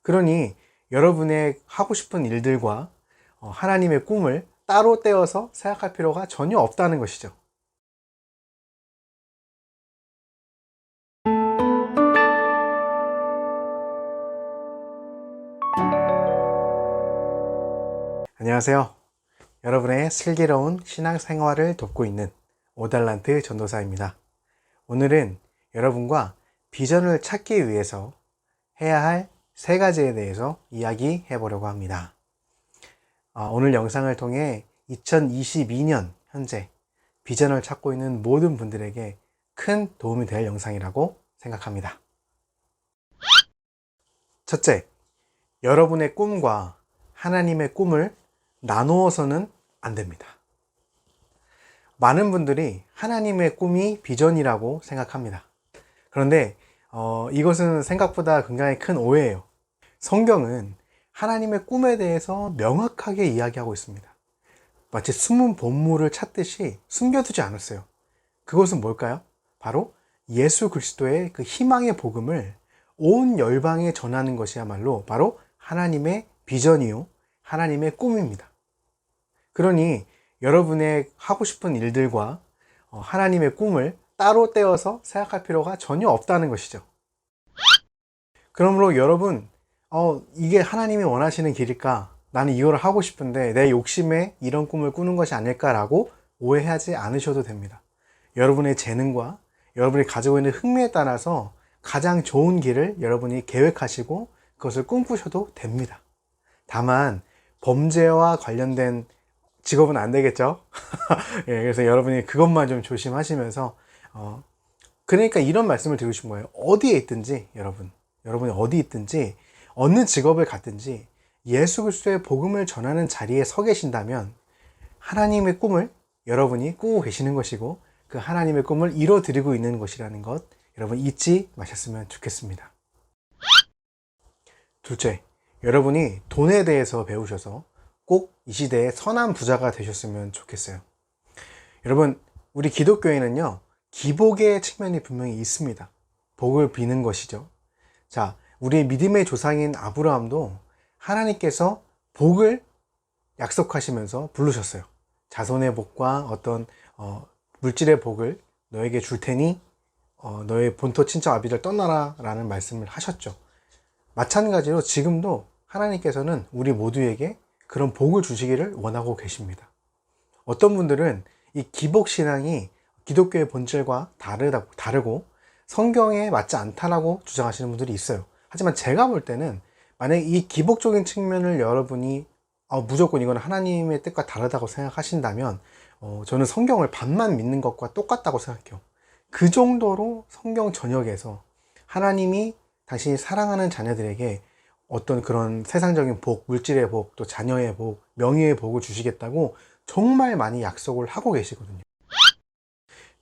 그러니 여러분의 하고 싶은 일들과 하나님의 꿈을 따로 떼어서 생각할 필요가 전혀 없다는 것이죠. 안녕하세요. 여러분의 슬기로운 신앙생활을 돕고 있는 오달란트 전도사입니다. 오늘은 여러분과 비전을 찾기 위해서 해야 할 3가지에 대해서 이야기해 보려고 합니다. 오늘 영상을 통해 2022년 현재 비전을 찾고 있는 모든 분들에게 큰 도움이 될 영상이라고 생각합니다. 첫째, 여러분의 꿈과 하나님의 꿈을 나누어서는 안 됩니다. 많은 분들이 하나님의 꿈이 비전이라고 생각합니다. 그런데 이것은 생각보다 굉장히 큰 오해예요. 성경은 하나님의 꿈에 대해서 명확하게 이야기하고 있습니다. 마치 숨은 보물을 찾듯이 숨겨두지 않았어요. 그것은 뭘까요? 바로 예수 그리스도의 그 희망의 복음을 온 열방에 전하는 것이야말로 바로 하나님의 비전이요, 하나님의 꿈입니다. 그러니 여러분의 하고 싶은 일들과 하나님의 꿈을 따로 떼어서 생각할 필요가 전혀 없다는 것이죠. 그러므로 여러분, 이게 하나님이 원하시는 길일까? 나는 이걸 하고 싶은데 내 욕심에 이런 꿈을 꾸는 것이 아닐까라고 오해하지 않으셔도 됩니다. 여러분의 재능과 여러분이 가지고 있는 흥미에 따라서 가장 좋은 길을 여러분이 계획하시고 그것을 꿈꾸셔도 됩니다. 다만 범죄와 관련된 직업은 안 되겠죠? 예, 그래서 여러분이 그것만 좀 조심하시면서 그러니까 이런 말씀을 드리고 싶은 거예요. 어디에 있든지 여러분이 어디 있든지 어느 직업을 갖든지 예수 그리스도의 복음을 전하는 자리에 서 계신다면 하나님의 꿈을 여러분이 꾸고 계시는 것이고 그 하나님의 꿈을 이뤄드리고 있는 것이라는 것 여러분 잊지 마셨으면 좋겠습니다. 둘째, 여러분이 돈에 대해서 배우셔서 꼭 이 시대에 선한 부자가 되셨으면 좋겠어요. 여러분, 우리 기독교에는요, 기복의 측면이 분명히 있습니다. 복을 비는 것이죠. 자, 우리의 믿음의 조상인 아브라함도 하나님께서 복을 약속하시면서 부르셨어요. 자손의 복과 어떤 물질의 복을 너에게 줄 테니 너의 본토 친척 아비를 떠나라 라는 말씀을 하셨죠. 마찬가지로 지금도 하나님께서는 우리 모두에게 그런 복을 주시기를 원하고 계십니다. 어떤 분들은 이 기복신앙이 기독교의 본질과 다르고 성경에 맞지 않다라고 주장하시는 분들이 있어요. 하지만 제가 볼 때는 만약에 이 기복적인 측면을 여러분이 무조건 이건 하나님의 뜻과 다르다고 생각하신다면 저는 성경을 반만 믿는 것과 똑같다고 생각해요. 그 정도로 성경 전역에서 하나님이 당신이 사랑하는 자녀들에게 어떤 그런 세상적인 복, 물질의 복, 또 자녀의 복, 명예의 복을 주시겠다고 정말 많이 약속을 하고 계시거든요.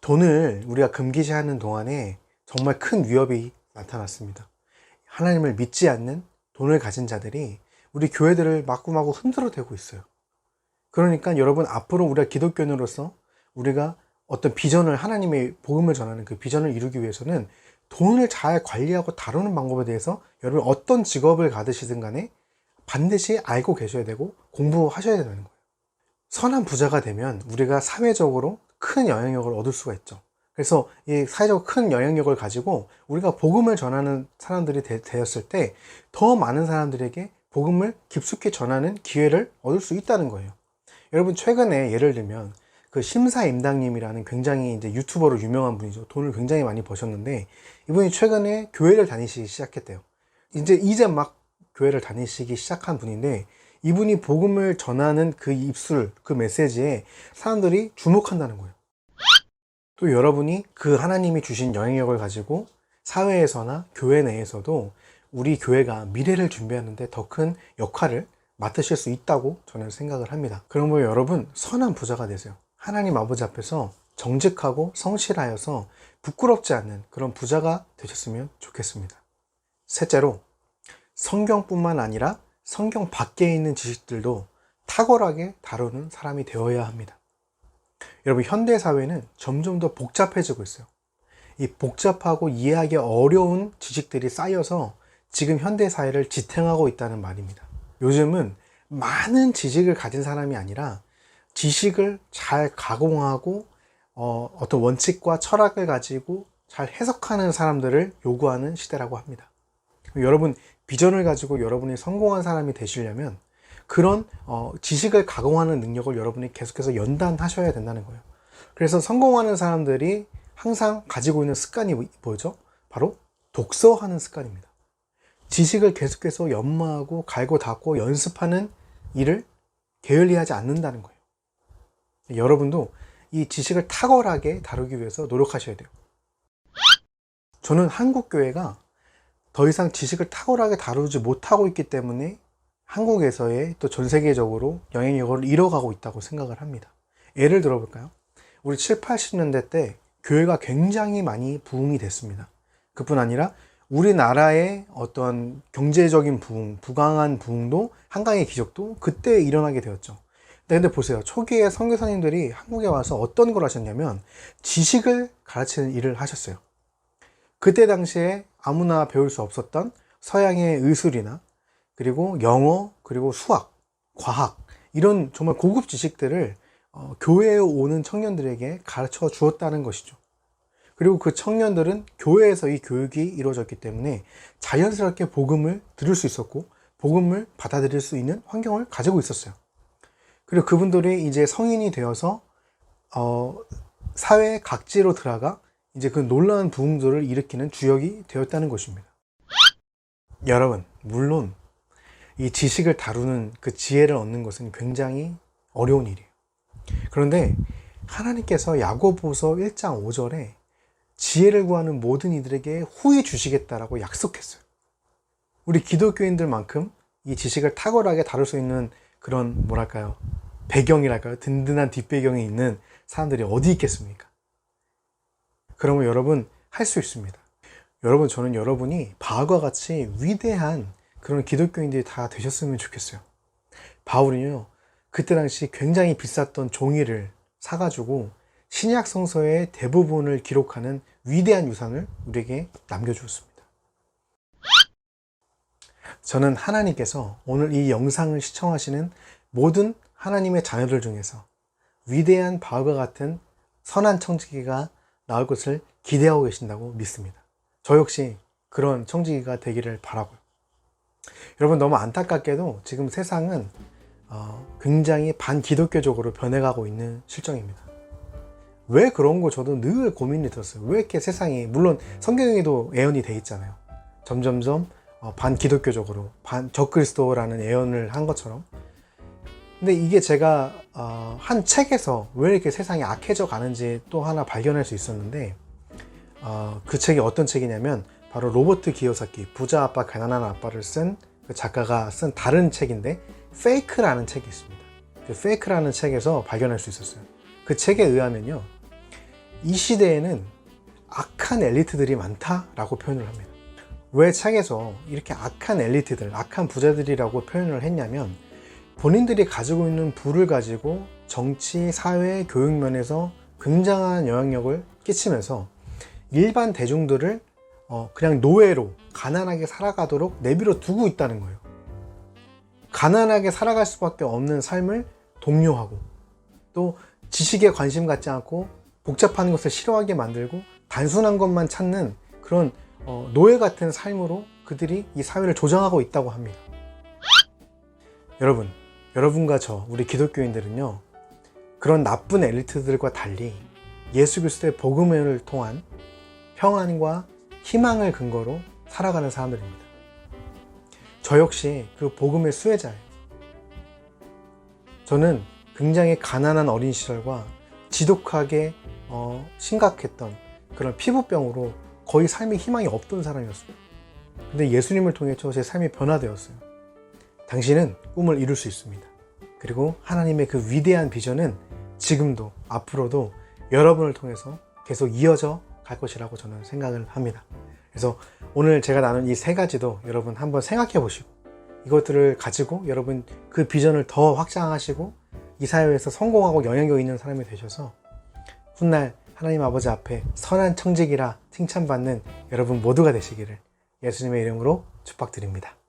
돈을 우리가 금기시하는 동안에 정말 큰 위협이 나타났습니다. 하나님을 믿지 않는 돈을 가진 자들이 우리 교회들을 마구마구 흔들어대고 있어요. 그러니까 여러분, 앞으로 우리가 기독교인으로서 우리가 어떤 비전을, 하나님의 복음을 전하는 그 비전을 이루기 위해서는 돈을 잘 관리하고 다루는 방법에 대해서 여러분 어떤 직업을 가지시든 간에 반드시 알고 계셔야 되고 공부하셔야 되는 거예요. 선한 부자가 되면 우리가 사회적으로 큰 영향력을 얻을 수가 있죠. 그래서 이 사회적으로 큰 영향력을 가지고 우리가 복음을 전하는 사람들이 되었을 때 더 많은 사람들에게 복음을 깊숙이 전하는 기회를 얻을 수 있다는 거예요. 여러분, 최근에 예를 들면 그 심사임당님이라는 굉장히 이제 유튜버로 유명한 분이죠. 돈을 굉장히 많이 버셨는데 이분이 최근에 교회를 다니시기 시작했대요. 이제 막 교회를 다니시기 시작한 분인데 이분이 복음을 전하는 그 입술, 그 메시지에 사람들이 주목한다는 거예요. 또 여러분이 그 하나님이 주신 영향력을 가지고 사회에서나 교회 내에서도 우리 교회가 미래를 준비하는데 더 큰 역할을 맡으실 수 있다고 저는 생각을 합니다. 그러므로 여러분, 선한 부자가 되세요. 하나님 아버지 앞에서 정직하고 성실하여서 부끄럽지 않는 그런 부자가 되셨으면 좋겠습니다. 셋째로, 성경뿐만 아니라 성경 밖에 있는 지식들도 탁월하게 다루는 사람이 되어야 합니다. 여러분, 현대 사회는 점점 더 복잡해지고 있어요. 이 복잡하고 이해하기 어려운 지식들이 쌓여서 지금 현대 사회를 지탱하고 있다는 말입니다. 요즘은 많은 지식을 가진 사람이 아니라 지식을 잘 가공하고 어떤 원칙과 철학을 가지고 잘 해석하는 사람들을 요구하는 시대라고 합니다. 여러분, 비전을 가지고 여러분이 성공한 사람이 되시려면 그런 지식을 가공하는 능력을 여러분이 계속해서 연단하셔야 된다는 거예요. 그래서 성공하는 사람들이 항상 가지고 있는 습관이 뭐죠? 바로 독서하는 습관입니다. 지식을 계속해서 연마하고 갈고 닦고 연습하는 일을 게을리하지 않는다는 거예요. 여러분도 이 지식을 탁월하게 다루기 위해서 노력하셔야 돼요. 저는 한국 교회가 더 이상 지식을 탁월하게 다루지 못하고 있기 때문에 한국에서의 또 전 세계적으로 영향력을 잃어가고 있다고 생각을 합니다. 예를 들어볼까요? 우리 7, 80년대 때 교회가 굉장히 많이 부흥이 됐습니다. 그뿐 아니라 우리나라의 어떤 경제적인 부흥, 부강한 부흥도, 한강의 기적도 그때 일어나게 되었죠. 근데 보세요. 초기에 선교사님들이 한국에 와서 어떤 걸 하셨냐면 지식을 가르치는 일을 하셨어요. 그때 당시에 아무나 배울 수 없었던 서양의 의술이나 그리고 영어, 그리고 수학, 과학 이런 정말 고급 지식들을 교회에 오는 청년들에게 가르쳐 주었다는 것이죠. 그리고 그 청년들은 교회에서 이 교육이 이루어졌기 때문에 자연스럽게 복음을 들을 수 있었고 복음을 받아들일 수 있는 환경을 가지고 있었어요. 그리고 그분들이 이제 성인이 되어서 사회 각지로 들어가 이제 그 놀라운 부흥들을 일으키는 주역이 되었다는 것입니다. 여러분, 물론 이 지식을 다루는 그 지혜를 얻는 것은 굉장히 어려운 일이에요. 그런데 하나님께서 야고보서 1장 5절에 지혜를 구하는 모든 이들에게 후히 주시겠다라고 약속했어요. 우리 기독교인들만큼 이 지식을 탁월하게 다룰 수 있는 그런 뭐랄까요, 배경이랄까요, 든든한 뒷배경이 있는 사람들이 어디 있겠습니까? 그러면 여러분 할 수 있습니다. 여러분, 저는 여러분이 바울과 같이 위대한 그런 기독교인들이 다 되셨으면 좋겠어요. 바울은요, 그때 당시 굉장히 비쌌던 종이를 사가지고 신약 성서의 대부분을 기록하는 위대한 유산을 우리에게 남겨주었습니다. 저는 하나님께서 오늘 이 영상을 시청하시는 모든 하나님의 자녀들 중에서 위대한 바울과 같은 선한 청지기가 나올 것을 기대하고 계신다고 믿습니다. 저 역시 그런 청지기가 되기를 바라고요. 여러분, 너무 안타깝게도 지금 세상은 굉장히 반기독교적으로 변해가고 있는 실정입니다. 왜 그런 거 저도 늘 고민이 들었어요. 왜 이렇게 세상이, 물론 성경에도 예언이 돼 있잖아요. 점점점 반기독교적으로 적그리스도라는 예언을 한 것처럼. 근데 이게 제가 한 책에서 왜 이렇게 세상이 악해져 가는지 또 하나 발견할 수 있었는데, 그 책이 어떤 책이냐면 바로 로버트 기요사키, 부자 아빠 가난한 아빠를 쓴 그 작가가 쓴 다른 책인데 페이크라는 책이 있습니다. 그 페이크라는 책에서 발견할 수 있었어요. 그 책에 의하면요, 이 시대에는 악한 엘리트들이 많다라고 표현을 합니다. 왜 책에서 이렇게 악한 엘리트들, 악한 부자들이라고 표현을 했냐면, 본인들이 가지고 있는 부를 가지고 정치, 사회, 교육 면에서 굉장한 영향력을 끼치면서 일반 대중들을 그냥 노예로 가난하게 살아가도록 내버려 두고 있다는 거예요. 가난하게 살아갈 수밖에 없는 삶을 독려하고, 또 지식에 관심 갖지 않고 복잡한 것을 싫어하게 만들고 단순한 것만 찾는 그런 노예 같은 삶으로 그들이 이 사회를 조장하고 있다고 합니다. 여러분과 저, 우리 기독교인들은요, 그런 나쁜 엘리트들과 달리 예수 그리스도의 복음을 통한 평안과 희망을 근거로 살아가는 사람들입니다. 저 역시 그 복음의 수혜자예요. 저는 굉장히 가난한 어린 시절과 지독하게 심각했던 그런 피부병으로 거의 삶에 희망이 없던 사람이었어요. 근데 예수님을 통해서 제 삶이 변화되었어요. 당신은 꿈을 이룰 수 있습니다. 그리고 하나님의 그 위대한 비전은 지금도 앞으로도 여러분을 통해서 계속 이어져 갈 것이라고 저는 생각을 합니다. 그래서 오늘 제가 나눈 이 세 가지도 여러분 한번 생각해 보시고, 이것들을 가지고 여러분 그 비전을 더 확장하시고 이 사회에서 성공하고 영향력 있는 사람이 되셔서 훗날 하나님 아버지 앞에 선한 청지기라 칭찬받는 여러분 모두가 되시기를 예수님의 이름으로 축복드립니다.